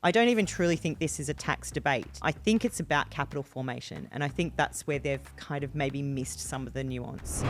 I don't even truly think this is a tax debate. I think it's about capital formation, and I think that's where they've kind of maybe missed some of the nuance.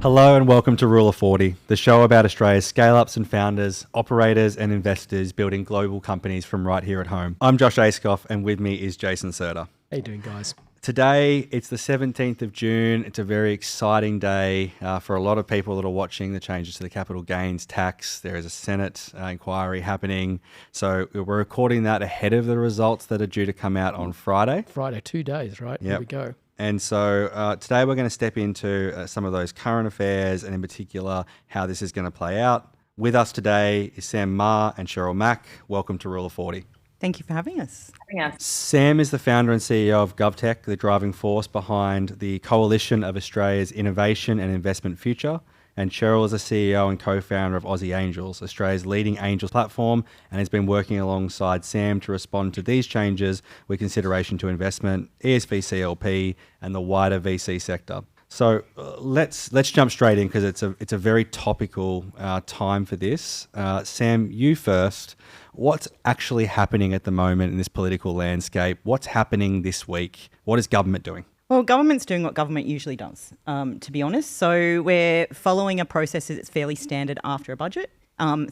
Hello and welcome to Rule of 40, the show about Australia's scale-ups and founders, operators and investors building global companies from right here at home. I'm Josh Askoff and with me is Jason Serta. How you doing, guys? Today, it's the 17th of June. It's a very exciting day for a lot of people that are watching the changes to the capital gains tax. There is a Senate inquiry happening. So we're recording that ahead of the results that are due to come out on Friday. Friday, 2 days, right? Yep. Here we go. And so today we're going to step into some of those current affairs and in particular how this is going to play out. With us today is Sam Maher and Cheryl Mack. Welcome to Rule of 40. Thank you for having us. Sam is the founder and CEO of GovTech, the driving force behind the coalition of Australia's innovation and investment future. And Cheryl is the CEO and co-founder of Aussie Angels, Australia's leading angels platform, and has been working alongside Sam to respond to these changes with consideration to investment, ESV CLP, and the wider VC sector. So let's jump straight in because it's a very topical time for this. Sam, you first. What's actually happening at the moment in this political landscape? What's happening this week? What is government doing? Well, government's doing what government usually does, to be honest. So we're following a process that's fairly standard after a budget.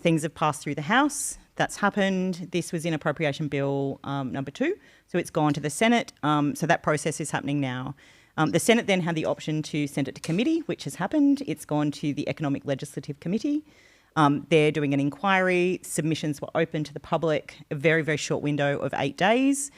Things have passed through the House. That's happened. This was in Appropriation Bill number 2. So it's gone to the Senate. So that process is happening now. The Senate then had the option to send it to committee, which has happened. It's gone to the Economic Legislative Committee. They're doing an inquiry. Submissions were open to the public, a very, very short window of 8 days.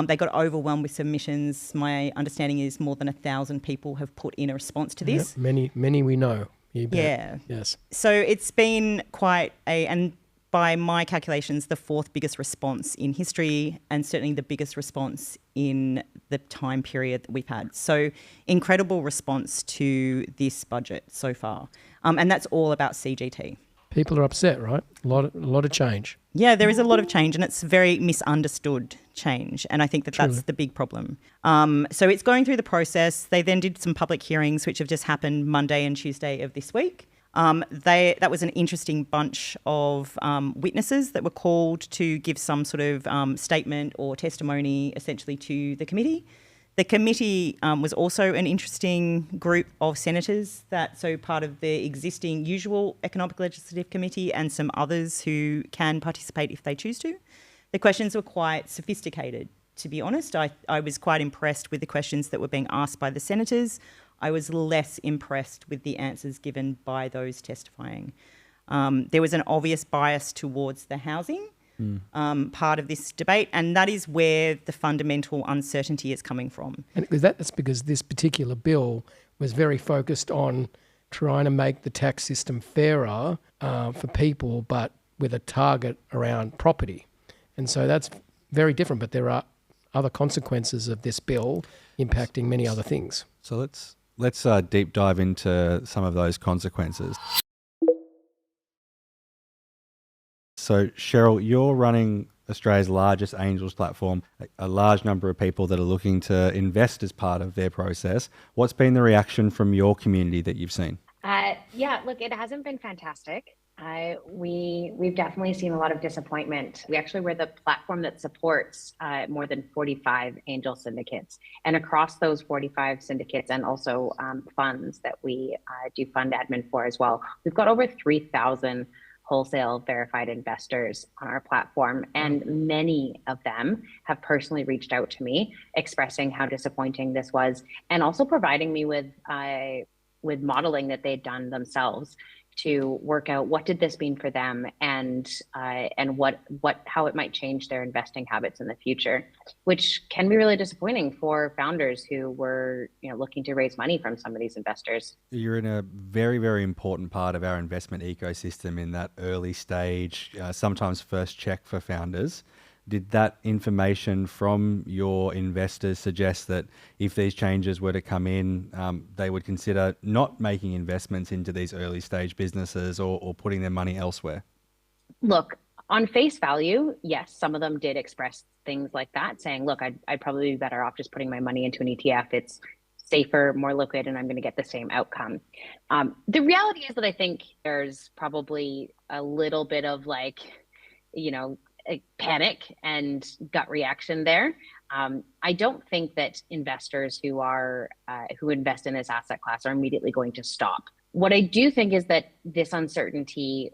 They got overwhelmed with submissions. My understanding is more than 1,000 people have put in a response to this. Yep, many we know. Yeah. Yes. So it's been quite and by my calculations, the 4th biggest response in history and certainly the biggest response in the time period that we've had. So incredible response to this budget so far. And that's all about CGT. People are upset, right? A lot of change. Yeah, there is a lot of change and it's very misunderstood change. And I think that's the big problem. So it's going through the process. They then did some public hearings, which have just happened Monday and Tuesday of this week. That was an interesting bunch of witnesses that were called to give some sort of statement or testimony essentially to the committee. The committee was also an interesting group of senators so part of the existing usual Economic Legislative Committee and some others who can participate if they choose to. The questions were quite sophisticated, to be honest. I was quite impressed with the questions that were being asked by the senators. I was less impressed with the answers given by those testifying. There was an obvious bias towards the housing part of this debate, and that is where the fundamental uncertainty is coming from. And that's because this particular bill was very focused on trying to make the tax system fairer for people, but with a target around property. And so that's very different, but there are other consequences of this bill impacting many other things. So let's deep dive into some of those consequences. So Cheryl, you're running Australia's largest angels platform, a large number of people that are looking to invest as part of their process. What's been the reaction from your community that you've seen? Look, it hasn't been fantastic. We've definitely seen a lot of disappointment. We actually were the platform that supports more than 45 angel syndicates. And across those 45 syndicates and also funds that we do fund admin for as well, we've got over 3,000 wholesale verified investors on our platform. And many of them have personally reached out to me expressing how disappointing this was and also providing me with modeling that they'd done themselves to work out what did this mean for them and how it might change their investing habits in the future, which can be really disappointing for founders who were looking to raise money from some of these investors. You're in a very, very important part of our investment ecosystem in that early stage, sometimes first check for founders. Did that information from your investors suggest that if these changes were to come in, they would consider not making investments into these early stage businesses or putting their money elsewhere? Look, on face value, yes, some of them did express things like that, saying, look, I'd probably be better off just putting my money into an ETF. It's safer, more liquid, and I'm going to get the same outcome. The reality is that I think there's probably a little bit of like, a panic and gut reaction there. I don't think that investors who invest in this asset class are immediately going to stop. What I do think is that this uncertainty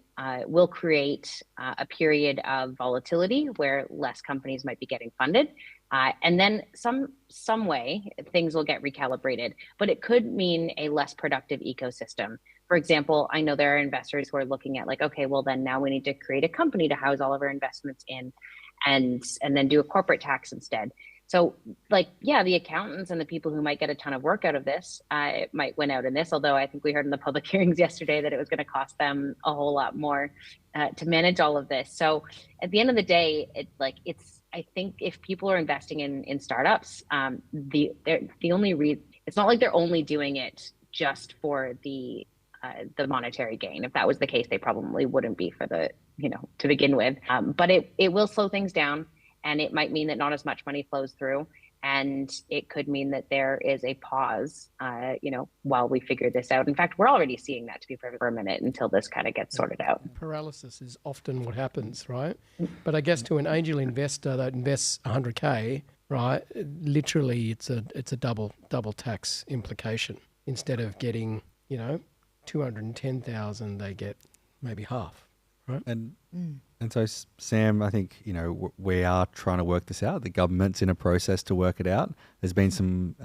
will create a period of volatility where less companies might be getting funded. And then some way things will get recalibrated, but it could mean a less productive ecosystem. For example, I know there are investors who are looking at like, okay, well then now we need to create a company to house all of our investments in and then do a corporate tax instead. So like, yeah, the accountants and the people who might get a ton of work out of this might win out in this, although I think we heard in the public hearings yesterday that it was going to cost them a whole lot more to manage all of this. So at the end of the day, I think if people are investing in startups, it's not like they're only doing it just for the monetary gain. If that was the case, they probably wouldn't be to begin with. But it will slow things down. And it might mean that not as much money flows through. And it could mean that there is a pause, while we figure this out. In fact, we're already seeing that, to be perfect, for a minute until this kind of gets sorted out. Paralysis is often what happens, right? But I guess to an angel investor that invests 100K, right, literally it's a double tax implication. Instead of getting, 210,000, they get maybe half, right? And so, Sam, I think, we are trying to work this out. The government's in a process to work it out. There's been some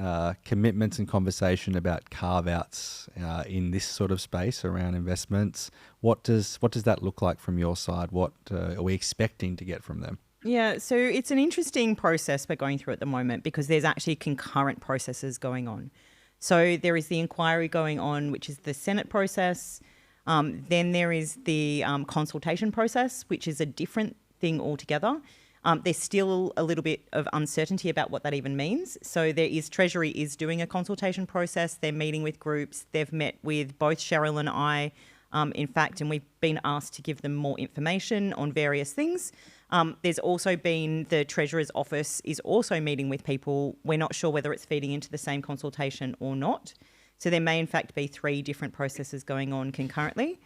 commitments and conversation about carve-outs in this sort of space around investments. What does that look like from your side? What are we expecting to get from them? Yeah, so it's an interesting process we're going through at the moment because there's actually concurrent processes going on. So there is the inquiry going on, which is the Senate process. Then there is the consultation process, which is a different thing altogether. There's still a little bit of uncertainty about what that even means. So Treasury is doing a consultation process. They're meeting with groups. They've met with both Cheryl and I, in fact, and we've been asked to give them more information on various things. There's also been the Treasurer's office is also meeting with people. We're not sure whether it's feeding into the same consultation or not. So there may in fact be 3 different processes going on concurrently.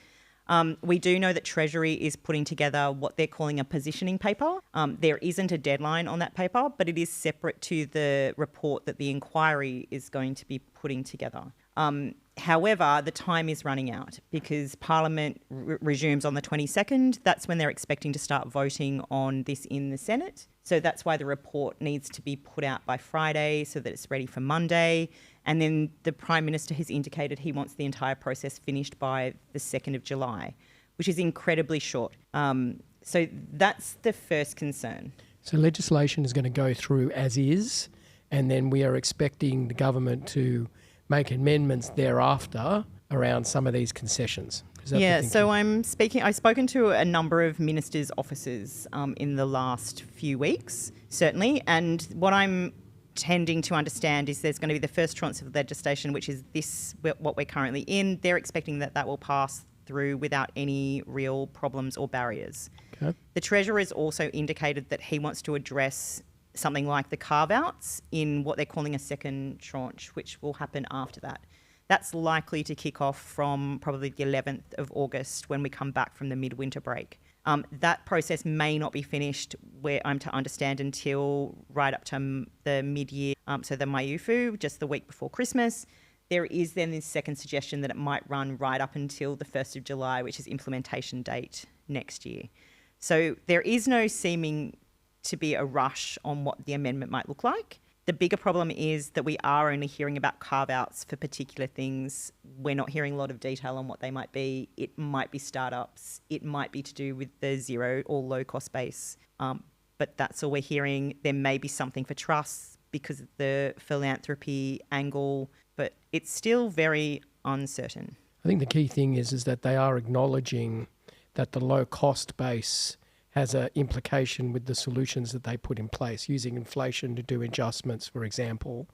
We do know that Treasury is putting together what they're calling a positioning paper. There isn't a deadline on that paper, but it is separate to the report that the inquiry is going to be putting together. However, the time is running out because Parliament resumes on the 22nd. That's when they're expecting to start voting on this in the Senate. So that's why the report needs to be put out by Friday so that it's ready for Monday. And then the Prime Minister has indicated he wants the entire process finished by the 2nd of July, which is incredibly short. So that's the first concern. So legislation is going to go through as is, and then we are expecting the government to make amendments thereafter around some of these concessions. Yeah, so I've spoken to a number of ministers' offices in the last few weeks, certainly, and what I'm tending to understand is there's going to be the first tranche of legislation, which is what we're currently in. They're expecting that will pass through without any real problems or barriers. Okay. The Treasurer has also indicated that he wants to address something like the carve-outs in what they're calling a second tranche, which will happen after that. That's likely to kick off from probably the 11th of August when we come back from the midwinter break. That process may not be finished, where I'm to understand, until right up to the mid-year, so the Mayufu, just the week before Christmas. There is then this second suggestion that it might run right up until the 1st of July, which is implementation date next year. So there is no seeming to be a rush on what the amendment might look like. The bigger problem is that we are only hearing about carve-outs for particular things. We're not hearing a lot of detail on what they might be. It might be startups. It might be to do with the zero or low cost base. But that's all we're hearing. There may be something for trusts because of the philanthropy angle, but it's still very uncertain. I think the key thing is that they are acknowledging that the low cost base has an implication with the solutions that they put in place. Using inflation to do adjustments, for example,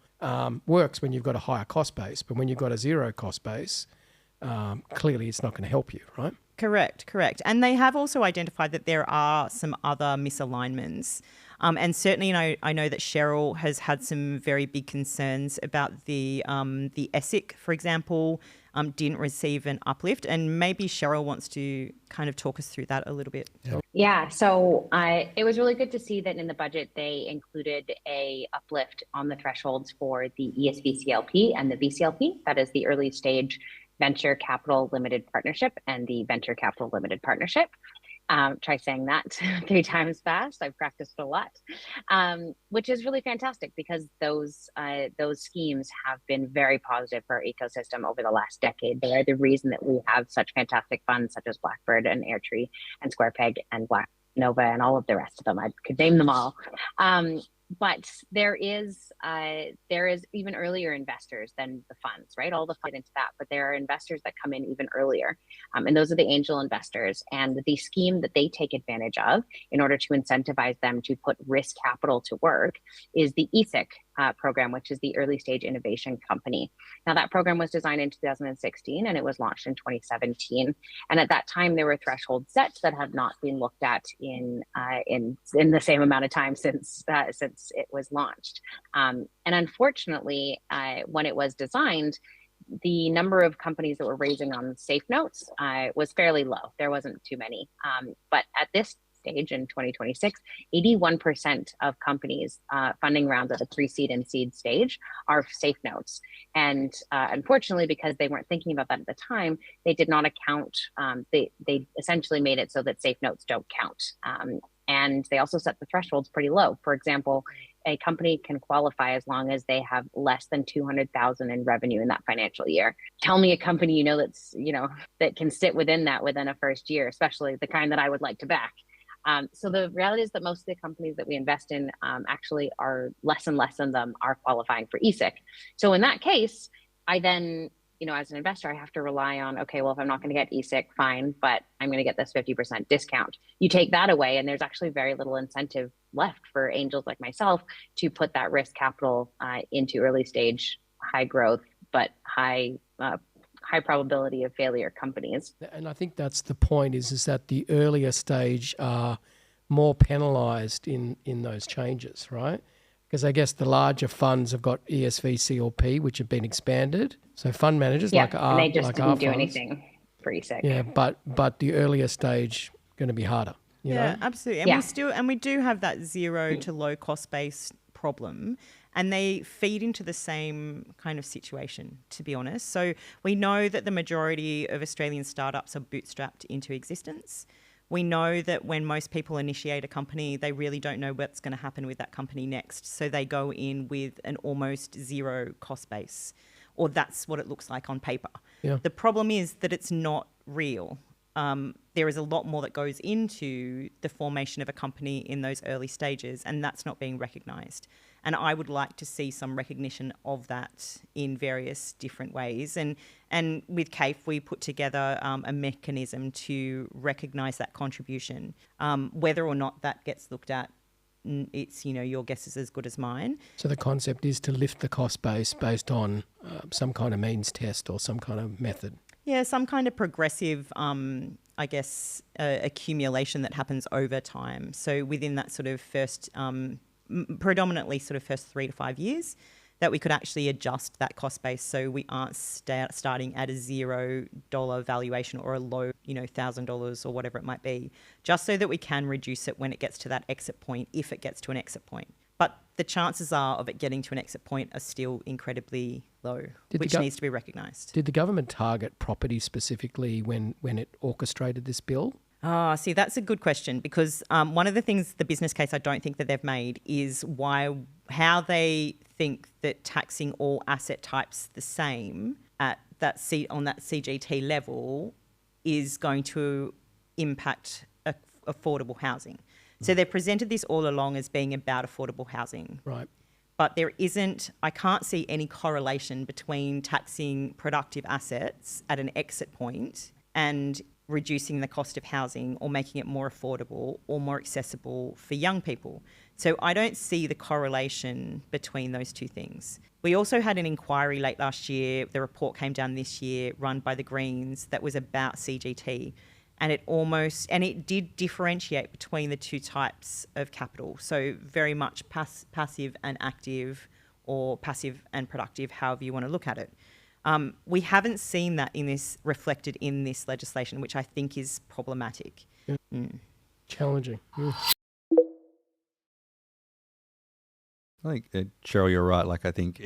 works when you've got a higher cost base. But when you've got a zero cost base, clearly it's not going to help you, right? Correct. And they have also identified that there are some other misalignments. And certainly, I know that Cheryl has had some very big concerns about the ESIC, for example, didn't receive an uplift. And maybe Cheryl wants to kind of talk us through that a little bit. Yeah, so it was really good to see that in the budget they included a uplift on the thresholds for the ESV-CLP and the VCLP, that is the early stage venture capital limited partnership and the venture capital limited partnership. Try saying that 3 times fast. I've practiced a lot, which is really fantastic because those schemes have been very positive for our ecosystem over the last decade. They are the reason that we have such fantastic funds such as Blackbird and Airtree and SquarePeg and Black Nova and all of the rest of them. I could name them all. But there is even earlier investors than the funds, right? All the funds into that, but there are investors that come in even earlier. And those are the angel investors. And the scheme that they take advantage of in order to incentivize them to put risk capital to work is the ESIC program, which is the Early Stage Innovation Company. Now that program was designed in 2016 and it was launched in 2017. And at that time, there were threshold sets that have not been looked at in the same amount of time since it was launched. And unfortunately, when it was designed, the number of companies that were raising on safe notes was fairly low. There wasn't too many. But at this stage in 2026, 81% of companies funding rounds at the pre-seed and seed stage are safe notes. And unfortunately, because they weren't thinking about that at the time, they did not account. They essentially made it so that safe notes don't count. And they also set the thresholds pretty low. For example, a company can qualify as long as they have less than 200,000 in revenue in that financial year. Tell me a company that can sit within a first year, especially the kind that I would like to back. So the reality is that most of the companies that we invest in actually are less and less of them are qualifying for ESIC. So in that case, I then, as an investor, I have to rely on, okay, well, if I'm not going to get ESIC, fine, but I'm going to get this 50% discount. You take that away and there's actually very little incentive left for angels like myself to put that risk capital into early stage, high growth, but high probability of failure companies. And I think that's the point is that the earlier stage are more penalised in those changes, right? Because I guess the larger funds have got ESV CLP, which have been expanded. So fund managers like our and they just didn't do funds, anything for ESIC. Yeah, but the earlier stage going to be harder. You know? Absolutely. And we do have that zero to low cost base problem. And they feed into the same kind of situation, to be honest. So we know that the majority of Australian startups are bootstrapped into existence. We know that when most people initiate a company, they really don't know what's going to happen with that company next. So they go in with an almost zero cost base, or that's what it looks like on paper. Yeah. The problem is that it's not real. There is a lot more that goes into the formation of a company in those early stages, and that's not being recognised. And I would like to see some recognition of that in various different ways. And with CAIIF, we put together a mechanism to recognise that contribution. Whether or not that gets looked at, it's, your guess is as good as mine. So the concept is to lift the cost base based on some kind of means test or some kind of method. Yeah, some kind of progressive, accumulation that happens over time. So within that sort of first... predominantly sort of first 3 to 5 years, that we could actually adjust that cost base so we aren't starting at a $0 valuation or a low, $1,000 or whatever it might be, just so that we can reduce it when it gets to that exit point, if it gets to an exit point. But the chances of it getting to an exit point are still incredibly low, which needs to be recognised. Did the government target property specifically when it orchestrated this bill? See, that's a good question because one of the things, the business case I don't think that they've made is how they think that taxing all asset types the same on that CGT level is going to impact affordable housing. So they've presented this all along as being about affordable housing. Right. But I can't see any correlation between taxing productive assets at an exit point and reducing the cost of housing or making it more affordable or more accessible for young people. So I don't see the correlation between those two things. We also had an inquiry late last year. The report came down this year, run by the Greens, that was about CGT. And it did differentiate between the two types of capital. So very much passive and active, or passive and productive, however you want to look at it. We haven't seen that reflected in this legislation, which I think is problematic. Yeah. Challenging. I think, Cheryl, you're right. Like, I think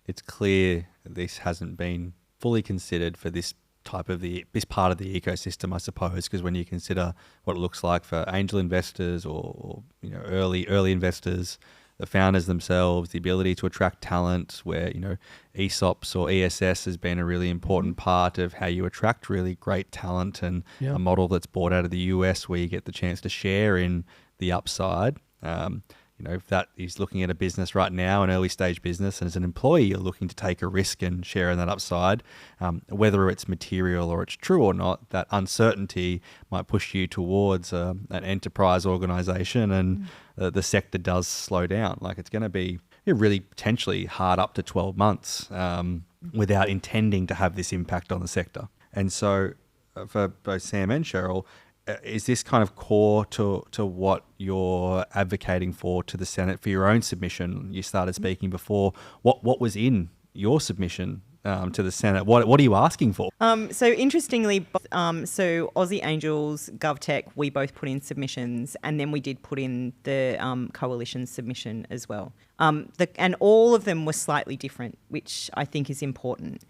it's clear this hasn't been fully considered for this part of the ecosystem, I suppose, because when you consider what it looks like for angel investors or early investors, the founders themselves, the ability to attract talent, where ESOPs or ESS has been a really important part of how you attract really great talent, and a model that's bought out of the US where you get the chance to share in the upside. If that is looking at a business right now, an early stage business, and as an employee, you're looking to take a risk and share in that upside, whether it's material or it's true or not, that uncertainty might push you towards an enterprise organization, and the sector does slow down. Like, it's going to be really potentially hard up to 12 months without intending to have this impact on the sector. And so for both Sam and Cheryl, is this kind of core to what you're advocating for to the Senate for your own submission? You started speaking before. What was in your submission to the Senate? What are you asking for? So interestingly, so Aussie Angels, GovTech, we both put in submissions, and then we did put in the coalition submission as well. And all of them were slightly different, which I think is important.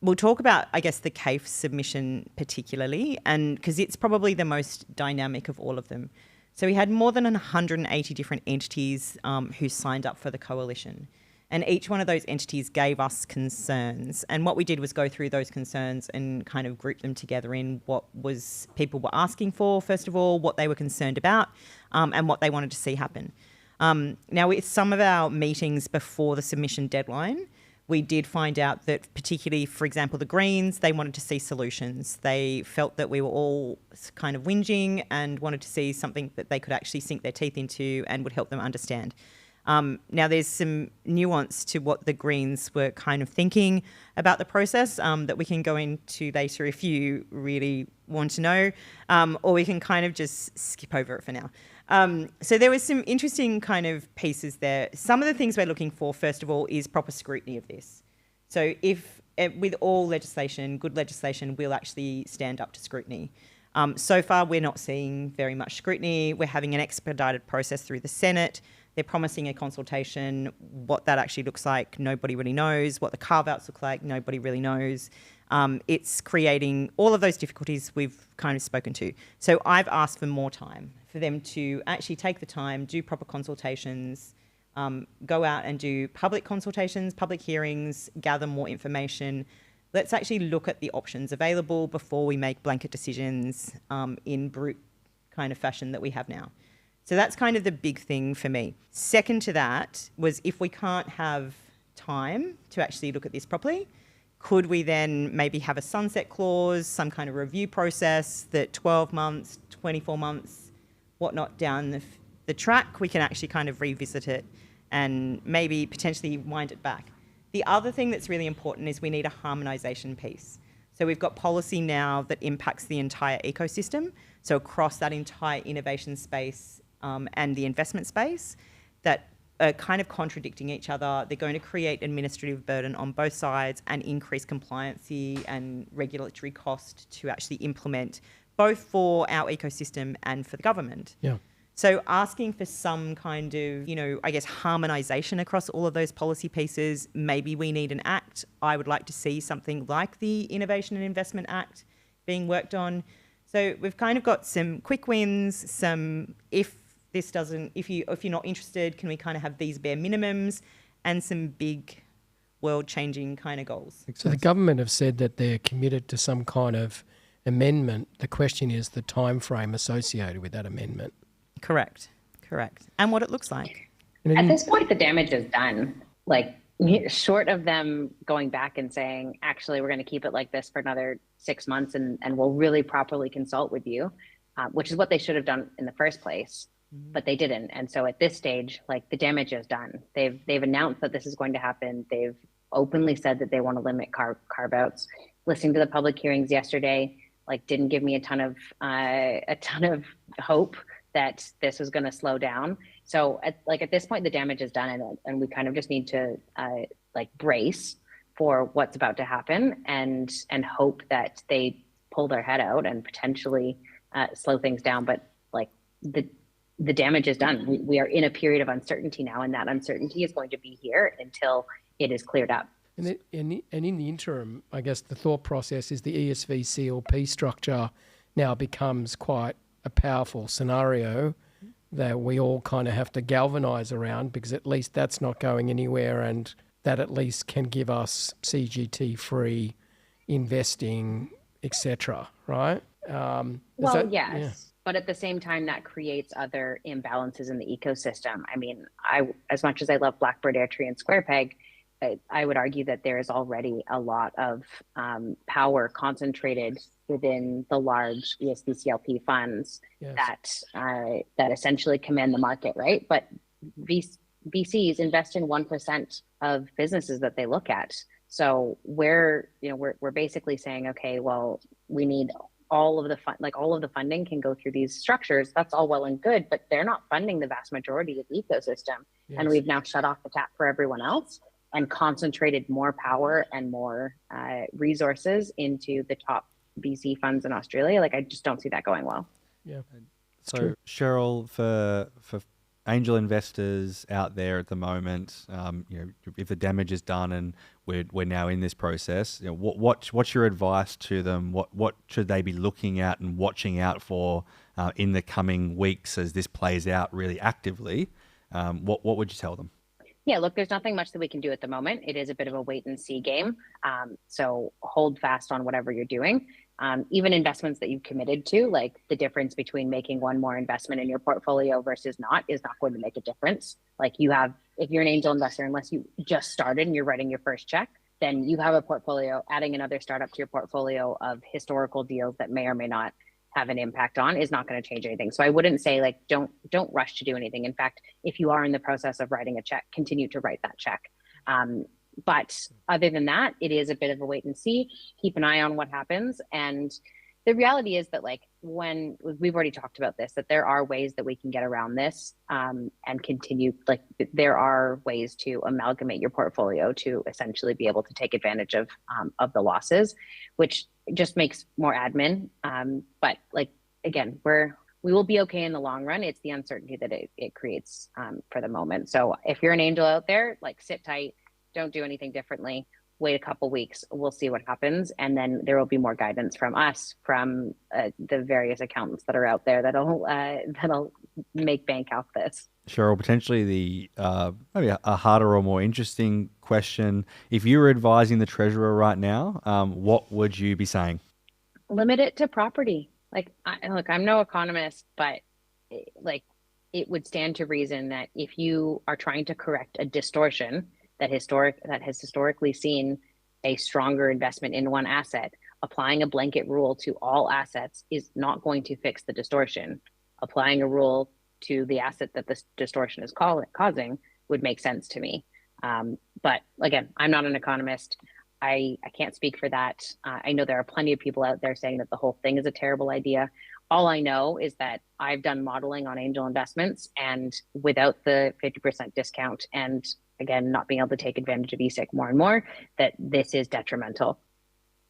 We'll talk about, I guess, the CAIIF submission particularly, and because it's probably the most dynamic of all of them. So we had more than 180 different entities who signed up for the coalition. And each one of those entities gave us concerns. And what we did was go through those concerns and kind of group them together in what people were asking for, first of all, what they were concerned about, and what they wanted to see happen. Now, with some of our meetings before the submission deadline, we did find out that particularly, for example, the Greens, they wanted to see solutions. They felt that we were all kind of whinging and wanted to see something that they could actually sink their teeth into and would help them understand. Now, there's some nuance to what the Greens were kind of thinking about the process that we can go into later if you really want to know, or we can kind of just skip over it for now. So there was some interesting kind of pieces there. Some of the things we're looking for, first of all, is proper scrutiny of this. So if with all legislation, good legislation will actually stand up to scrutiny. So far, we're not seeing very much scrutiny. We're having an expedited process through the Senate. They're promising a consultation. What that actually looks like, nobody really knows. What the carve-outs look like, nobody really knows. It's creating all of those difficulties we've kind of spoken to. So I've asked for more time for them to actually take the time, do proper consultations, go out and do public consultations, public hearings, gather more information. Let's actually look at the options available before we make blanket decisions in brute kind of fashion that we have now. So that's kind of the big thing for me. Second to that was, if we can't have time to actually look at this properly, could we then maybe have a sunset clause, some kind of review process that 12 months, 24 months, whatnot down the track, we can actually kind of revisit it and maybe potentially wind it back. The other thing that's really important is we need a harmonisation piece. So we've got policy now that impacts the entire ecosystem. So across that entire innovation space and the investment space, that are kind of contradicting each other. They're going to create administrative burden on both sides and increase compliancy and regulatory cost to actually implement, both for our ecosystem and for the government. Yeah. So asking for some kind of, I guess, harmonisation across all of those policy pieces. Maybe we need an act. I would like to see something like the Innovation and Investment Act being worked on. So we've kind of got some quick wins, some if you're not interested, can we kind of have these bare minimums, and some big world-changing kind of goals. So the government have said that they're committed to some kind of amendment. The question is the time frame associated with that amendment. Correct. And what it looks like. At this point, the damage is done. Like, short of them going back and saying, actually, we're going to keep it like this for another 6 months and we'll really properly consult with you, which is what they should have done in the first place. but they didn't. And so at this stage, like, the damage is done. They've announced that this is going to happen. They've openly said that they want to limit carve-outs. Listening to the public hearings yesterday, like, didn't give me a ton of hope that this was going to slow down. So at this point, the damage is done, and we kind of just need to brace for what's about to happen and hope that they pull their head out and potentially slow things down. But like, the damage is done. We are in a period of uncertainty now, and that uncertainty is going to be here until it is cleared up. And in the interim, I guess the thought process is the ESV CLP structure now becomes quite a powerful scenario that we all kind of have to galvanise around, because at least that's not going anywhere, and that at least can give us CGT-free investing, etc. Right? Yes. Yeah. But at the same time, that creates other imbalances in the ecosystem. I mean, as much as I love Blackbird, Airtree, and SquarePeg, I would argue that there is already a lot of power concentrated within the large ESV CLP funds. Yes. that essentially command the market, right? But VCs invest in 1% of businesses that they look at. So we're basically saying, okay, well, we need all of the funding can go through these structures. That's all well and good, but they're not funding the vast majority of the ecosystem. Yes. And we've now shut off the tap for everyone else and concentrated more power and more resources into the top VC funds in Australia. Like, I just don't see that going well. Yeah. So true. Cheryl, for angel investors out there at the moment, if the damage is done and we're now in this process, what's your advice to them? What should they be looking at and watching out for in the coming weeks as this plays out really actively? What would you tell them? Yeah, look, there's nothing much that we can do at the moment. It is a bit of a wait and see game. So hold fast on whatever you're doing. Even investments that you've committed to, like, the difference between making one more investment in your portfolio versus not is not going to make a difference. Like, if you're an angel investor, unless you just started and you're writing your first check, then you have a portfolio. Adding another startup to your portfolio of historical deals that may or may not have an impact on is not going to change anything. So I wouldn't say, like, don't rush to do anything. In fact, if you are in the process of writing a check, continue to write that check. But other than that, it is a bit of a wait and see. Keep an eye on what happens. And the reality is that, like, when we've already talked about this, that there are ways that we can get around this and continue. Like, there are ways to amalgamate your portfolio to essentially be able to take advantage of the losses, which just makes more admin. But, like, again, we will be okay in the long run. It's the uncertainty that it creates for the moment. So if you're an angel out there, like, sit tight, don't do anything differently. Wait a couple weeks, we'll see what happens, and then there will be more guidance from us, from the various accountants that are out there that'll make bank off this. Cheryl, potentially maybe a harder or more interesting question. If you were advising the Treasurer right now, what would you be saying? Limit it to property. Like, look, I'm no economist, but it would stand to reason that if you are trying to correct a distortion that has historically seen a stronger investment in one asset, applying a blanket rule to all assets is not going to fix the distortion. Applying a rule to the asset that this distortion is causing would make sense to me. But again, I'm not an economist. I can't speak for that. I know there are plenty of people out there saying that the whole thing is a terrible idea. All I know is that I've done modeling on angel investments, and without the 50% discount, and again, not being able to take advantage of ESIC more and more, that this is detrimental.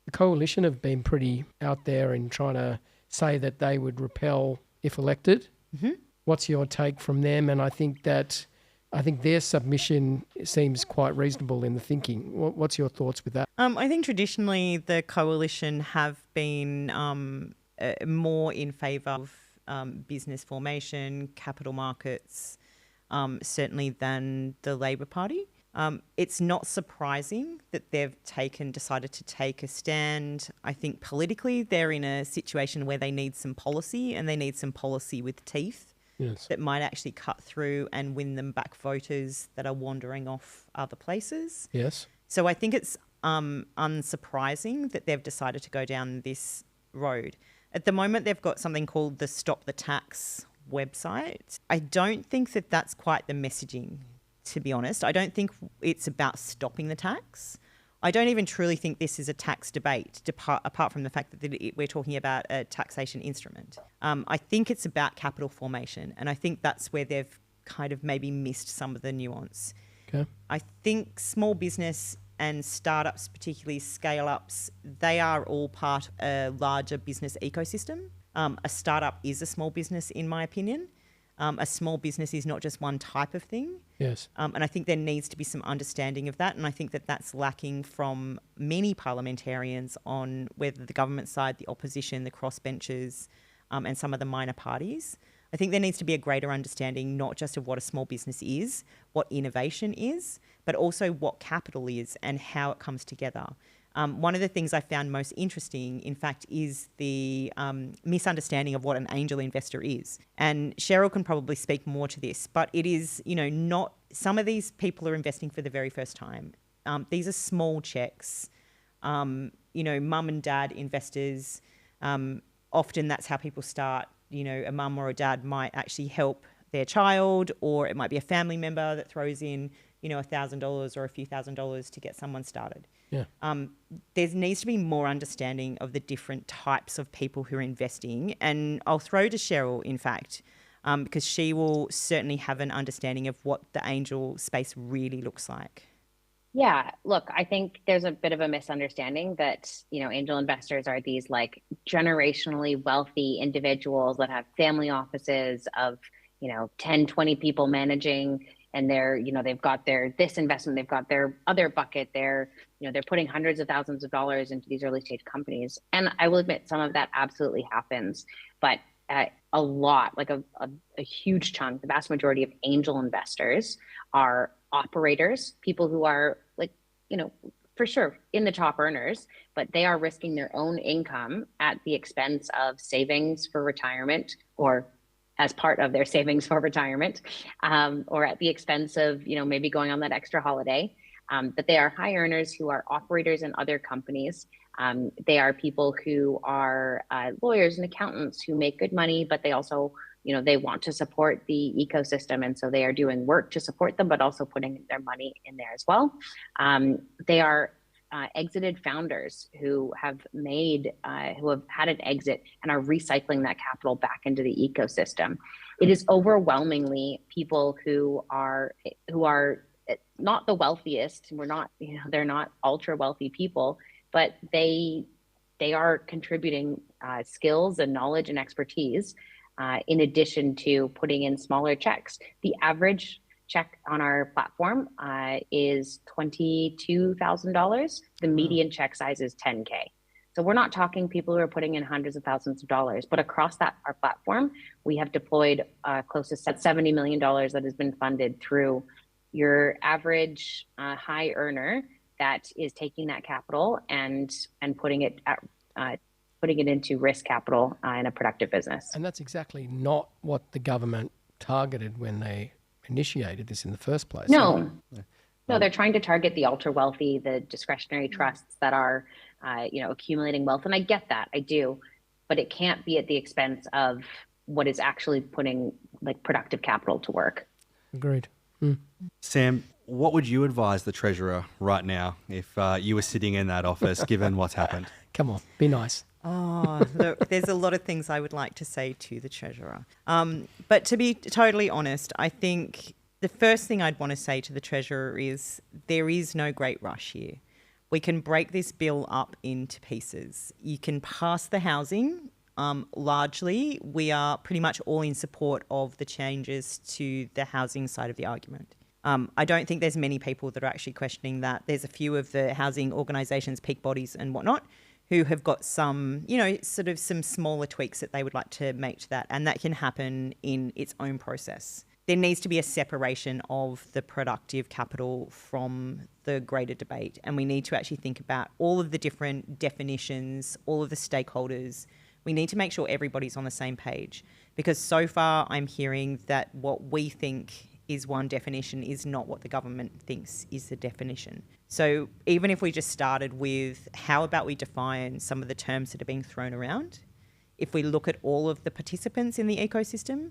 The coalition have been pretty out there in trying to say that they would repel if elected. Mm-hmm. What's your take from them? And I think their submission seems quite reasonable in the thinking. What's your thoughts with that? I think traditionally the coalition have been more in favour of business formation, capital markets, certainly than the Labor Party. It's not surprising that they've decided to take a stand. I think politically they're in a situation where they need some policy, and they need some policy with teeth. Yes. That might actually cut through and win them back voters that are wandering off other places. Yes. So I think it's unsurprising that they've decided to go down this road. At the moment, they've got something called the Stop the Tax website. I don't think that that's quite the messaging, to be honest. I don't think it's about stopping the tax. I don't even truly think this is a tax debate, apart from the fact that we're talking about a taxation instrument. I think it's about capital formation, and I think that's where they've kind of maybe missed some of the nuance. Okay. I think small business and startups, particularly scale-ups, they are all part of a larger business ecosystem. A startup is a small business, in my opinion. A small business is not just one type of thing. Yes. And I think there needs to be some understanding of that. And I think that that's lacking from many parliamentarians on whether the government side, the opposition, the crossbenchers, and some of the minor parties. I think there needs to be a greater understanding, not just of what a small business is, what innovation is, but also what capital is and how it comes together. One of the things I found most interesting, in fact, is the misunderstanding of what an angel investor is. And Cheryl can probably speak more to this, but it is, not, some of these people are investing for the very first time. These are small checks, mum and dad investors. Often that's how people start. A mum or a dad might actually help their child, or it might be a family member that throws in, $1,000 or a few $1,000s to get someone started. Yeah. There needs to be more understanding of the different types of people who are investing. And I'll throw to Cheryl, in fact, because she will certainly have an understanding of what the angel space really looks like. Yeah, look, I think there's a bit of a misunderstanding that, angel investors are these like generationally wealthy individuals that have family offices of, 10, 20 people managing, and they've got this investment, they've got their other bucket, they're putting hundreds of thousands of dollars into these early stage companies. And I will admit some of that absolutely happens, but a lot, like a huge chunk, the vast majority of angel investors are operators, people who are for sure in the top earners, but they are risking their own income at the expense of savings for retirement, or as part of their savings for retirement, or at the expense of, maybe going on that extra holiday. But they are high earners who are operators in other companies. They are people who are lawyers and accountants who make good money, but they also, they want to support the ecosystem. And so they are doing work to support them, but also putting their money in there as well. They are exited founders who have had an exit and are recycling that capital back into the ecosystem. It is overwhelmingly people who are not the wealthiest. We're not, they're not ultra wealthy people, but they are contributing skills and knowledge and expertise in addition to putting in smaller checks. The average check on our platform is $22,000. The median check size is $10K. So we're not talking people who are putting in hundreds of thousands of dollars, but across our platform, we have deployed close to $70 million that has been funded through your average high earner that is taking that capital and putting it into risk capital in a productive business. And that's exactly not what the government targeted when they initiated this in the first place. No, they're trying to target the ultra wealthy, the discretionary trusts that are, accumulating wealth. And I get that, I do, but it can't be at the expense of what is actually putting like productive capital to work. Agreed. Sam, what would you advise the Treasurer right now if you were sitting in that office, given what's happened? Come on, be nice. Oh, look, there's a lot of things I would like to say to the Treasurer. But to be totally honest, I think the first thing I'd want to say to the Treasurer is there is no great rush here. We can break this bill up into pieces. You can pass the housing. Largely, we are pretty much all in support of the changes to the housing side of the argument. I don't think there's many people that are actually questioning that. There's a few of the housing organisations, peak bodies and whatnot, who have got some, sort of some smaller tweaks that they would like to make to that. And that can happen in its own process. There needs to be a separation of the productive capital from the greater debate. And we need to actually think about all of the different definitions, all of the stakeholders. We need to make sure everybody's on the same page, because so far I'm hearing that what we think is one definition is not what the government thinks is the definition. So even if we just started with how about we define some of the terms that are being thrown around, if we look at all of the participants in the ecosystem,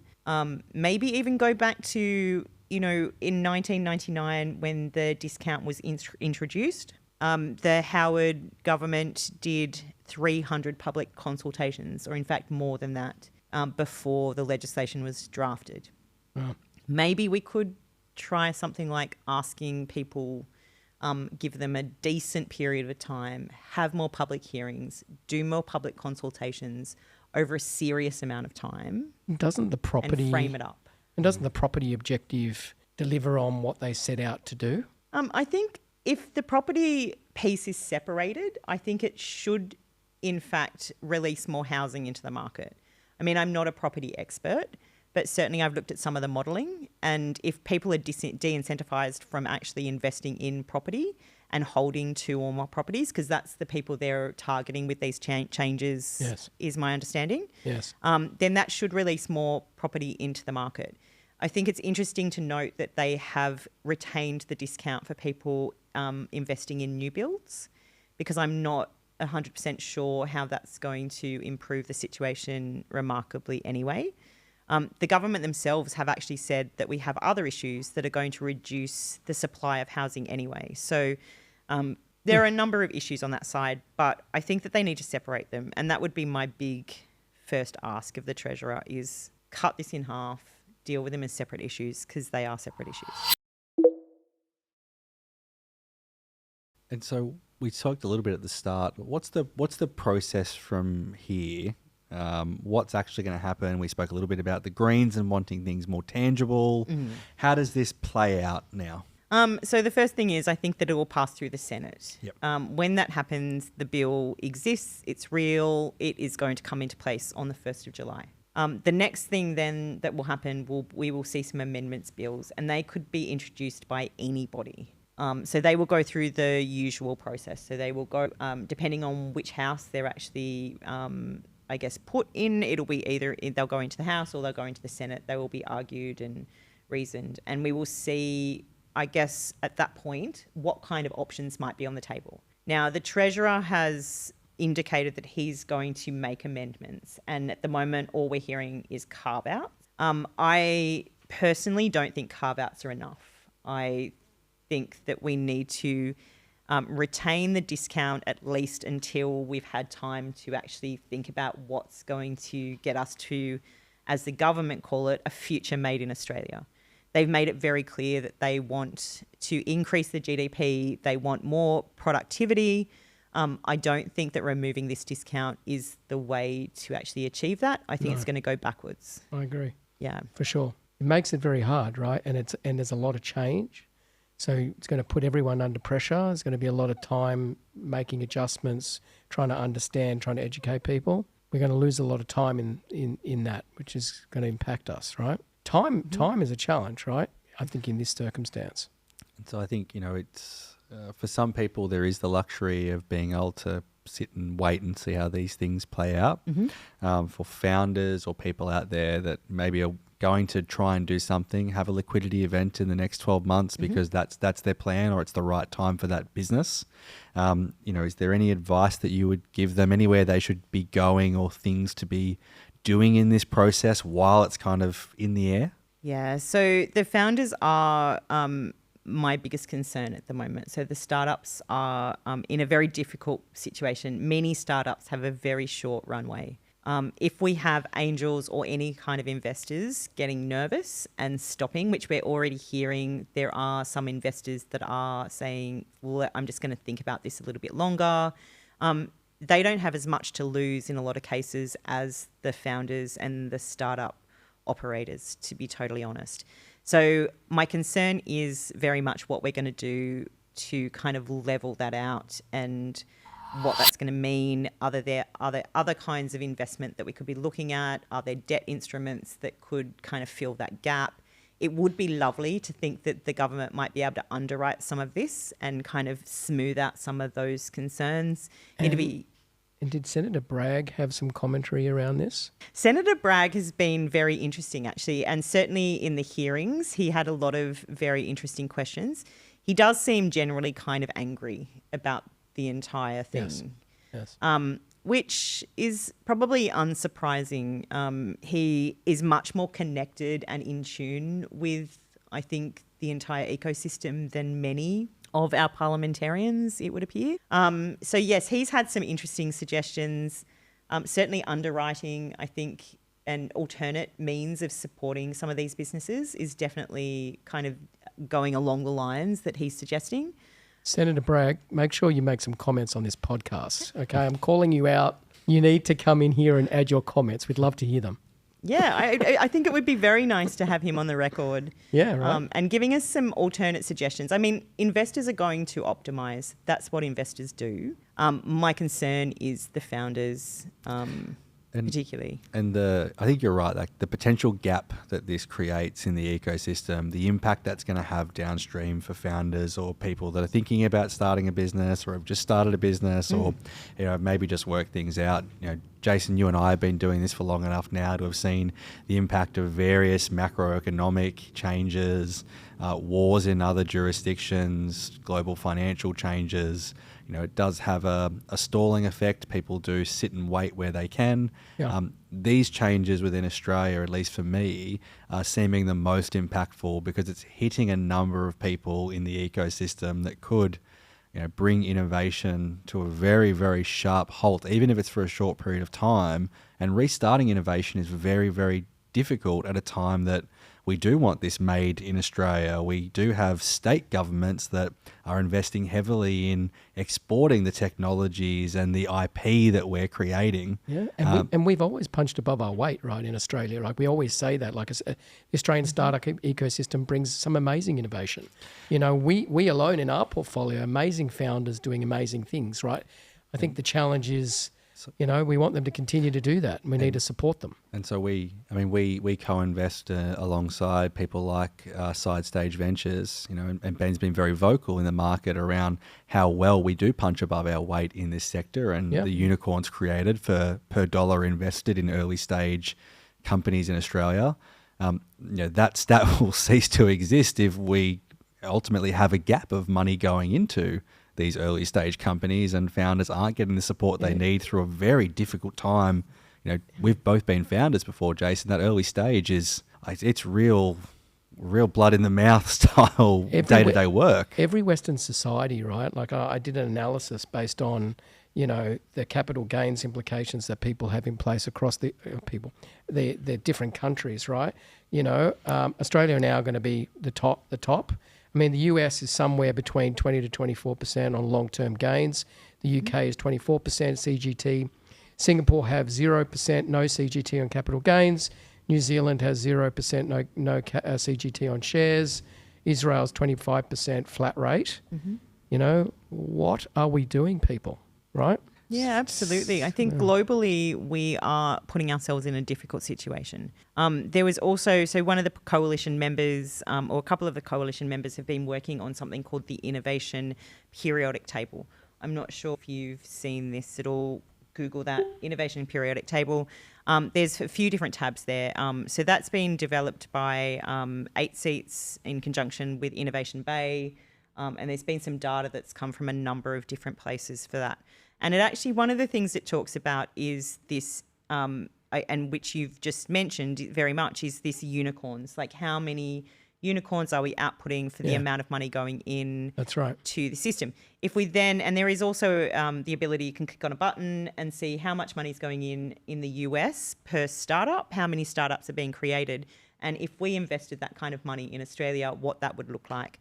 maybe even go back to, in 1999 when the discount was introduced, the Howard government did 300 public consultations, or in fact more than that, before the legislation was drafted. Wow. Maybe we could try something like asking people, give them a decent period of time, have more public hearings, do more public consultations over a serious amount of time. Doesn't the property and frame it up? And doesn't the property objective deliver on what they set out to do? I think if the property piece is separated, I think it should, in fact, release more housing into the market. I mean, I'm not a property expert, but certainly I've looked at some of the modelling, and if people are de-incentivised from actually investing in property and holding 2 or more properties, because that's the people they're targeting with these changes, Yes. is my understanding, Yes. then that should release more property into the market. I think it's interesting to note that they have retained the discount for people investing in new builds, because I'm not 100% sure how that's going to improve the situation remarkably anyway. The government themselves have actually said that we have other issues that are going to reduce the supply of housing anyway. So there are a number of issues on that side, but I think that they need to separate them. And that would be my big first ask of the Treasurer, is cut this in half, deal with them as separate issues, because they are separate issues. And so we talked a little bit at the start. What's the process from here? What's actually going to happen? We spoke a little bit about the Greens and wanting things more tangible. How does this play out now? So the first thing is, I think that it will pass through the Senate. Yep. When that happens, the bill exists, it's real, it is going to come into place on the 1st of July. The next thing then that will happen, we will see some amendments bills, and they could be introduced by anybody. So they will go through the usual process. So they will go, depending on which house they're actually, put in, it'll be either they'll go into the House or they'll go into the Senate. They will be argued and reasoned. And we will see, I guess, at that point, what kind of options might be on the table. Now, the Treasurer has indicated that he's going to make amendments. And at the moment, all we're hearing is carve-outs. I personally don't think carve-outs are enough. I think that we need to retain the discount at least until we've had time to actually think about what's going to get us to, as the government call it, a future made in Australia. They've made it very clear that they want to increase the GDP. They want more productivity. I don't think that removing this discount is the way to actually achieve that. I think it's going to go backwards. I agree. Yeah. For sure. It makes it very hard, right? And there's a lot of change. So it's going to put everyone under pressure. There's going to be a lot of time making adjustments, trying to understand, trying to educate people. We're going to lose a lot of time in that, which is going to impact us, right? Time is a challenge, right? I think in this circumstance. And so I think, it's for some people there is the luxury of being able to sit and wait and see how these things play out. For founders or people out there that maybe are going to try and do something, have a liquidity event in the next 12 months because that's their plan, or it's the right time for that business. Is there any advice that you would give them, anywhere they should be going or things to be doing in this process while it's kind of in the air? Yeah, so the founders are my biggest concern at the moment. So the startups are in a very difficult situation. Many startups have a very short runway. If we have angels or any kind of investors getting nervous and stopping, which we're already hearing, there are some investors that are saying, well, I'm just going to think about this a little bit longer. They don't have as much to lose in a lot of cases as the founders and the startup operators, to be totally honest. So my concern is very much what we're going to do to kind of level that out and what that's going to mean. Are there other kinds of investment that we could be looking at? Are there debt instruments that could kind of fill that gap? It would be lovely to think that the government might be able to underwrite some of this and kind of smooth out some of those concerns. And did Senator Bragg have some commentary around this? Senator Bragg has been very interesting, actually, and certainly in the hearings, he had a lot of very interesting questions. He does seem generally kind of angry about the entire thing. Yes. which is probably unsurprising. He is much more connected and in tune with, I think, the entire ecosystem than many of our parliamentarians, it would appear. So yes, he's had some interesting suggestions. Certainly underwriting, I think, an alternate means of supporting some of these businesses is definitely kind of going along the lines that he's suggesting. Senator Bragg, make sure you make some comments on this podcast. Okay, I'm calling you out. You need to come in here and add your comments. We'd love to hear them. Yeah, I think it would be very nice to have him on the record. Yeah, right. And giving us some alternate suggestions. I mean, investors are going to optimise. That's what investors do. My concern is the founders, particularly. And I think you're right, like the potential gap that this creates in the ecosystem, the impact that's going to have downstream for founders or people that are thinking about starting a business or have just started a business or maybe just work things out. Jason, you and I have been doing this for long enough now to have seen the impact of various macroeconomic changes, wars in other jurisdictions, global financial changes. It does have a stalling effect. People do sit and wait where they can. Yeah. These changes within Australia, at least for me, are seeming the most impactful because it's hitting a number of people in the ecosystem that could bring innovation to a very, very sharp halt, even if it's for a short period of time. And restarting innovation is very, very difficult at a time that we do want this made in Australia. We do have state governments that are investing heavily in exporting the technologies and the IP that we're creating. Yeah, and we've always punched above our weight, right, in Australia. Like we always say that, like the Australian startup ecosystem brings some amazing innovation. We alone in our portfolio, amazing founders doing amazing things, right? I think the challenge is, we want them to continue to do that, and we need to support them. And so we co-invest alongside people like Side Stage Ventures, and Ben's been very vocal in the market around how well we do punch above our weight in this sector and the unicorns created per dollar invested in early stage companies in Australia. That stat will cease to exist if we ultimately have a gap of money going into these early stage companies and founders aren't getting the support they need through a very difficult time. We've both been founders before, Jason. That early stage it's real blood in the mouth style day-to-day work. Every Western society, right? Like I did an analysis based on, the capital gains implications that people have in place across the different countries, right? Australia are now going to be the top. I mean, the US is somewhere between 20 to 24% on long-term gains. The UK is 24% CGT. Singapore have 0%, no CGT on capital gains. New Zealand has 0%, no CGT on shares. Israel's 25% flat rate. What are we doing, people, right? Yeah, absolutely. I think globally we are putting ourselves in a difficult situation. There was also, one of the coalition members or a couple of the coalition members have been working on something called the Innovation Periodic Table. I'm not sure if you've seen this at all. Google that, Innovation Periodic Table. There's a few different tabs there. So that's been developed by 8 Seats in conjunction with Innovation Bay. And there's been some data that's come from a number of different places for that. And it actually, one of the things it talks about is this, and which you've just mentioned very much, is this unicorns. Like how many unicorns are we outputting for the amount of money going in to the system? If we then, and there is also the ability, you can click on a button and see how much money is going in the US per startup, how many startups are being created. And if we invested that kind of money in Australia, what that would look like.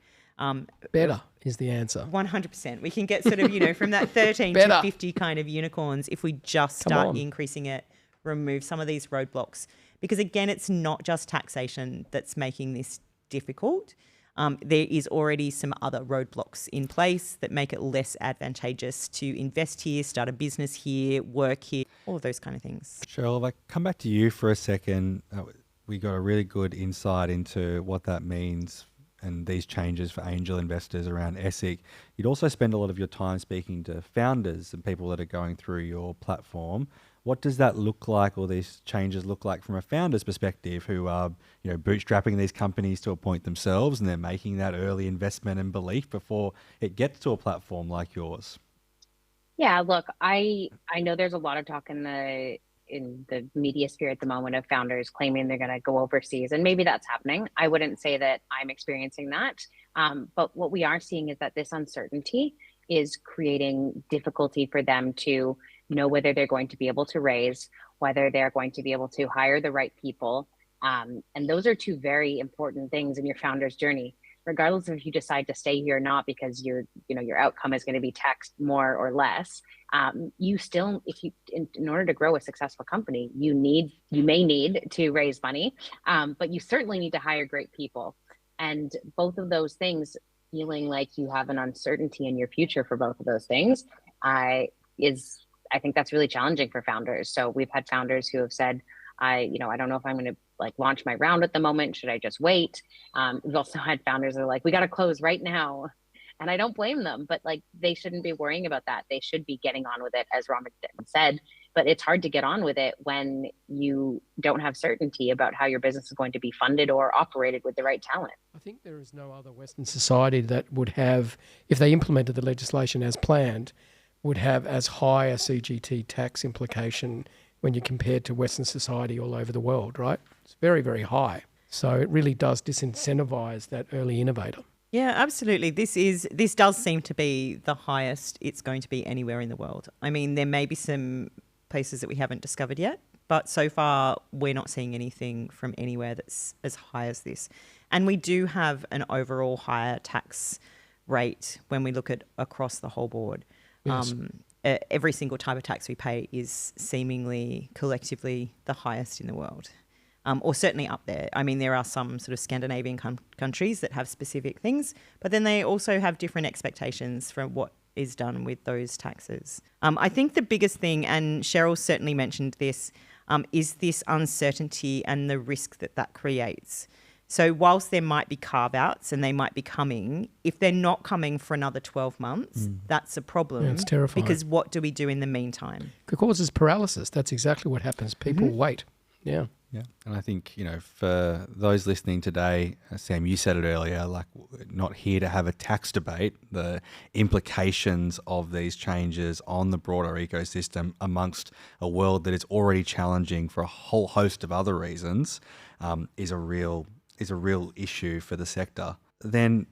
Better is the answer. 100%. We can get sort of, from that 13 to 50 kind of unicorns if we just start increasing it, remove some of these roadblocks. Because again, it's not just taxation that's making this difficult. There is already some other roadblocks in place that make it less advantageous to invest here, start a business here, work here, all of those kind of things. Cheryl, if I come back to you for a second, we got a really good insight into what that means and these changes for angel investors around ESIC. You'd also spend a lot of your time speaking to founders and people that are going through your platform. What does that look like, or these changes look like from a founder's perspective who are, bootstrapping these companies to a point themselves and they're making that early investment and belief before it gets to a platform like yours? Yeah, look, I know there's a lot of talk in the media sphere at the moment of founders claiming they're going to go overseas, and maybe that's happening. I wouldn't say that I'm experiencing that, but what we are seeing is that this uncertainty is creating difficulty for them to know whether they're going to be able to raise, whether they're going to be able to hire the right people, and those are two very important things in your founder's journey. Regardless of if you decide to stay here or not, because your outcome is going to be taxed more or less, you still, if you, in order to grow a successful company, you may need to raise money, but you certainly need to hire great people. And both of those things, feeling like you have an uncertainty in your future for both of those things, I think that's really challenging for founders. So we've had founders who have said, I don't know if I'm going to launch my round at the moment. Should I just wait? We've also had founders that are like, we got to close right now. And I don't blame them, but they shouldn't be worrying about that. They should be getting on with it, as Ramik said, but it's hard to get on with it when you don't have certainty about how your business is going to be funded or operated with the right talent. I think there is no other Western society that would have, if they implemented the legislation as planned, would have as high a CGT tax implication when you compare to Western society all over the world, right? It's very, very high. So it really does disincentivize that early innovator. Yeah, absolutely. This does seem to be the highest it's going to be anywhere in the world. I mean, there may be some places that we haven't discovered yet, but so far we're not seeing anything from anywhere that's as high as this. And we do have an overall higher tax rate when we look at across the whole board. Yes. Every single type of tax we pay is seemingly collectively the highest in the world. Or certainly up there. I mean, there are some sort of Scandinavian countries that have specific things, but then they also have different expectations from what is done with those taxes. I think the biggest thing, and Cheryl certainly mentioned this, is this uncertainty and the risk that creates. So whilst there might be carve-outs and they might be coming, if they're not coming for another 12 months, that's a problem. Yeah, it's terrifying. Because what do we do in the meantime? It causes paralysis. That's exactly what happens. People wait. Yeah. Yeah, and I think, for those listening today, Sam, you said it earlier, not here to have a tax debate. The implications of these changes on the broader ecosystem amongst a world that is already challenging for a whole host of other reasons is a real issue for the sector. Then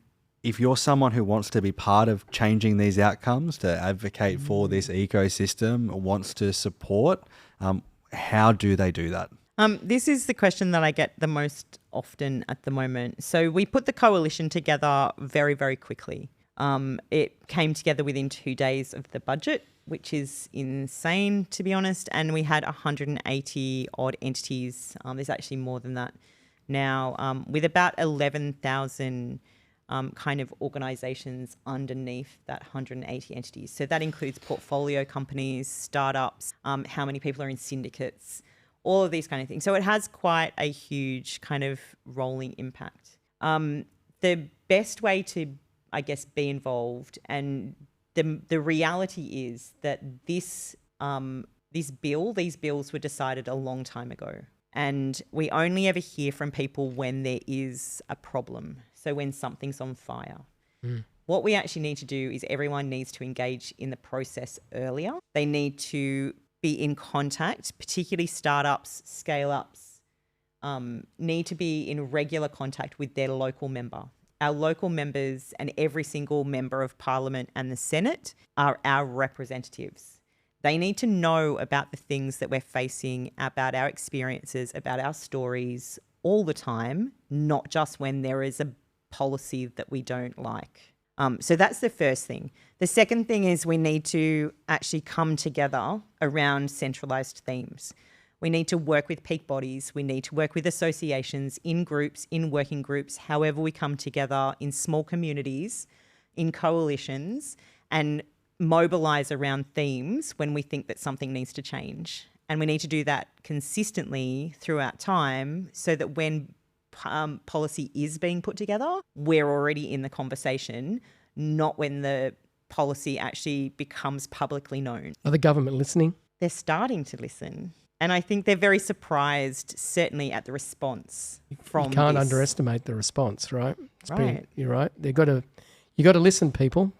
if you're someone who wants to be part of changing these outcomes, to advocate for this ecosystem, wants to support, how do they do that? This is the question that I get the most often at the moment. So we put the coalition together very, very quickly. It came together within 2 days of the budget, which is insane, to be honest. And we had 180 odd entities. There's actually more than that now, with about 11,000 kind of organisations underneath that 180 entities. So that includes portfolio companies, startups, how many people are in syndicates, all of these kind of things. So it has quite a huge kind of rolling impact. The best way to, I guess, be involved, and the reality is that these bills were decided a long time ago. And we only ever hear from people when there is a problem. So when something's on fire. What we actually need to do is everyone needs to engage in the process earlier. They need to be in contact, particularly startups, scale-ups, need to be in regular contact with their local member. Our local members and every single member of Parliament and the Senate are our representatives. They need to know about the things that we're facing, about our experiences, about our stories all the time, not just when there is a policy that we don't like. So that's the first thing. The second thing is we need to actually come together around centralised themes. We need to work with peak bodies. We need to work with associations, in groups, in working groups, however we come together in small communities, in coalitions, and mobilise around themes when we think that something needs to change. And we need to do that consistently throughout time so that when policy is being put together, we're already in the conversation, not when the policy actually becomes publicly known. Are the government listening? They're starting to listen. And I think they're very surprised, certainly, at the response from You can't this. underestimate the response, right? Right. You're right. You got to listen, people,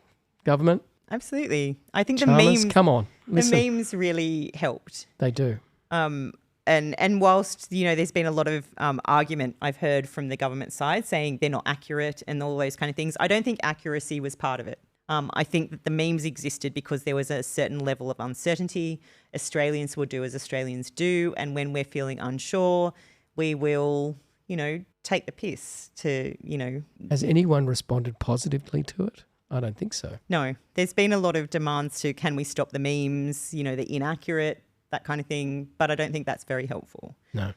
government. Absolutely. I think Chalmers, come on, listen. the memes really helped. They do. And whilst, there's been a lot of argument I've heard from the government side saying they're not accurate and all those kind of things, I don't think accuracy was part of it. I think that the memes existed because there was a certain level of uncertainty. Australians will do as Australians do. And when we're feeling unsure, we will, take the piss to, Has anyone responded positively to it? I don't think so. No. There's been a lot of demands to, can we stop the memes, the inaccurate, that kind of thing. But I don't think that's very helpful. No.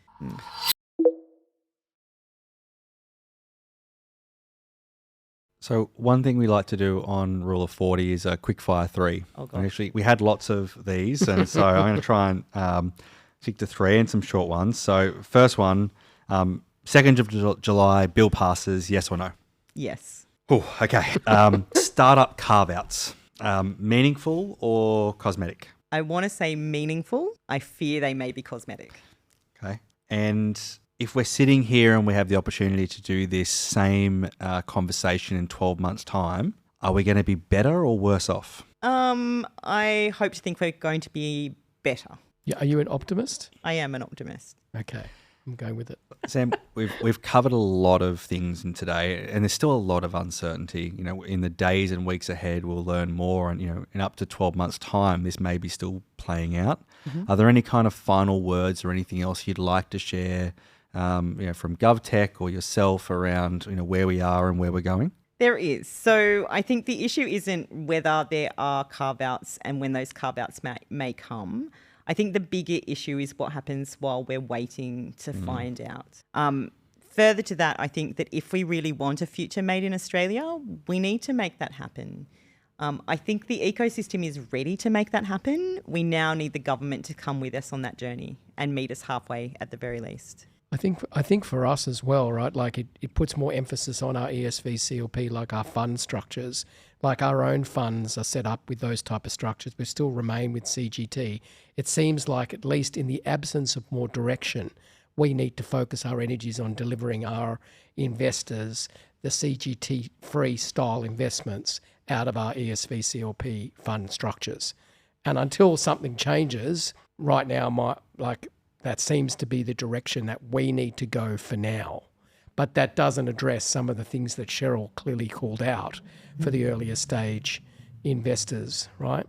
So one thing we like to do on Rule of 40 is a quick fire 3. Oh, and actually, we had lots of these, and so I'm going to try and stick to 3 and some short ones. So first one, 2nd of July, bill passes, yes or no? Yes. Oh, okay. Startup carve-outs, meaningful or cosmetic? I want to say meaningful. I fear they may be cosmetic. Okay. And if we're sitting here and we have the opportunity to do this same conversation in 12 months' time, are we going to be better or worse off? I hope to think we're going to be better. Yeah, are you an optimist? I am an optimist. Okay, I'm going with it. Sam, we've covered a lot of things in today, and there's still a lot of uncertainty. In the days and weeks ahead, we'll learn more, and in up to 12 months' time, this may be still playing out. Mm-hmm. Are there any kind of final words or anything else you'd like to share? From GovTech or yourself around where we are and where we're going? There is. So I think the issue isn't whether there are carve-outs and when those carve-outs may come. I think the bigger issue is what happens while we're waiting to find out. Further to that, I think that if we really want a future made in Australia, we need to make that happen. I think the ecosystem is ready to make that happen. We now need the government to come with us on that journey and meet us halfway at the very least. I think for us as well, right, like it puts more emphasis on our ESV CLP, like our fund structures, like our own funds are set up with those type of structures. We still remain with CGT. It seems like, at least in the absence of more direction, we need to focus our energies on delivering our investors the CGT free style investments out of our ESV CLP fund structures. And until something changes, right now, that seems to be the direction that we need to go for now. But that doesn't address some of the things that Cheryl clearly called out for the earlier stage investors, right?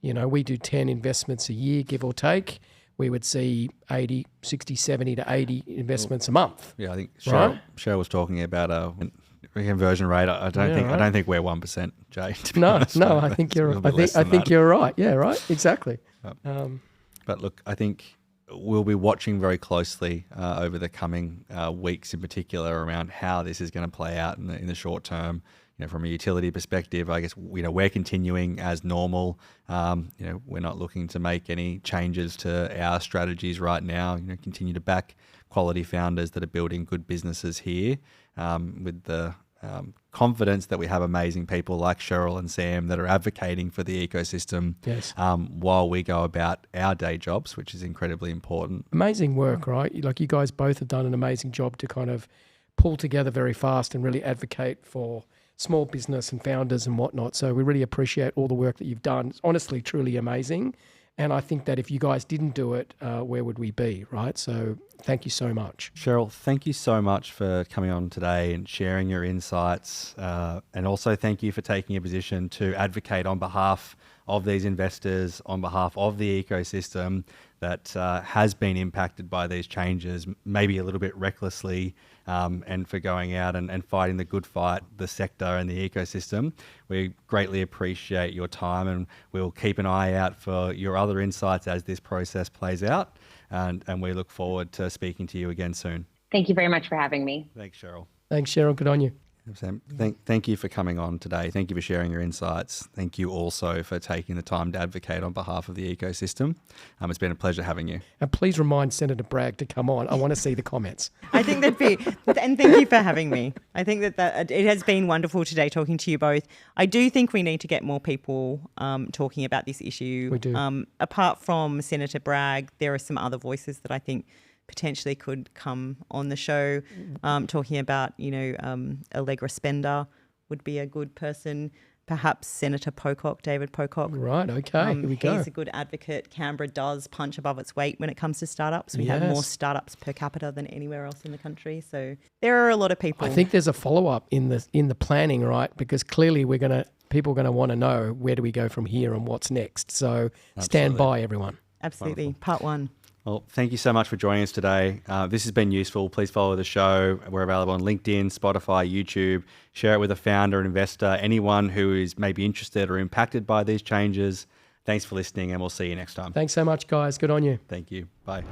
We do 10 investments a year, give or take. We would see 80, 60, 70 to 80 investments a month. Yeah, I think right? Cheryl was talking about a conversion rate. I don't think we're 1%, Jay. No, I think you're right. Yeah, right. Exactly. But look, I think we'll be watching very closely over the coming weeks, in particular, around how this is going to play out in the short term. From a utility perspective, I guess we're continuing as normal. We're not looking to make any changes to our strategies right now. Continue to back quality founders that are building good businesses here, with the confidence that we have amazing people like Cheryl and Sam that are advocating for the ecosystem. Yes. While we go about our day jobs, which is incredibly important. Amazing work, right? Like, you guys both have done an amazing job to kind of pull together very fast and really advocate for small business and founders and whatnot. So we really appreciate all the work that you've done. It's honestly, truly amazing. And I think that if you guys didn't do it, where would we be, right? So thank you so much. Cheryl, thank you so much for coming on today and sharing your insights. And also thank you for taking a position to advocate on behalf of these investors, on behalf of the ecosystem that has been impacted by these changes, maybe a little bit recklessly, and for going out and fighting the good fight, the sector and the ecosystem. We greatly appreciate your time, and we'll keep an eye out for your other insights as this process plays out. And we look forward to speaking to you again soon. Thank you very much for having me. Thanks, Cheryl. Thanks, Cheryl. Good on you. Sam, thank you for coming on today. Thank you for sharing your insights. Thank you also for taking the time to advocate on behalf of the ecosystem. It's been a pleasure having you. And please remind Senator Bragg to come on. I want to see the comments. I think that'd be, and thank you for having me. I think that it has been wonderful today talking to you both. I do think we need to get more people talking about this issue. We do. Apart from Senator Bragg, there are some other voices that I think potentially could come on the show, talking about, Allegra Spender would be a good person. perhaps Senator Pocock, David Pocock. Right, okay, here we go. He's a good advocate. Canberra does punch above its weight when it comes to startups. We have more startups per capita than anywhere else in the country. So there are a lot of people. I think there's a follow-up in the planning, right? Because clearly people are going to want to know where do we go from here and what's next. So stand by, everyone. Absolutely. Wonderful. Part one. Well, thank you so much for joining us today. This has been useful. Please follow the show. We're available on LinkedIn, Spotify, YouTube. Share it with a founder, an investor, anyone who is maybe interested or impacted by these changes. Thanks for listening, and we'll see you next time. Thanks so much, guys. Good on you. Thank you. Bye.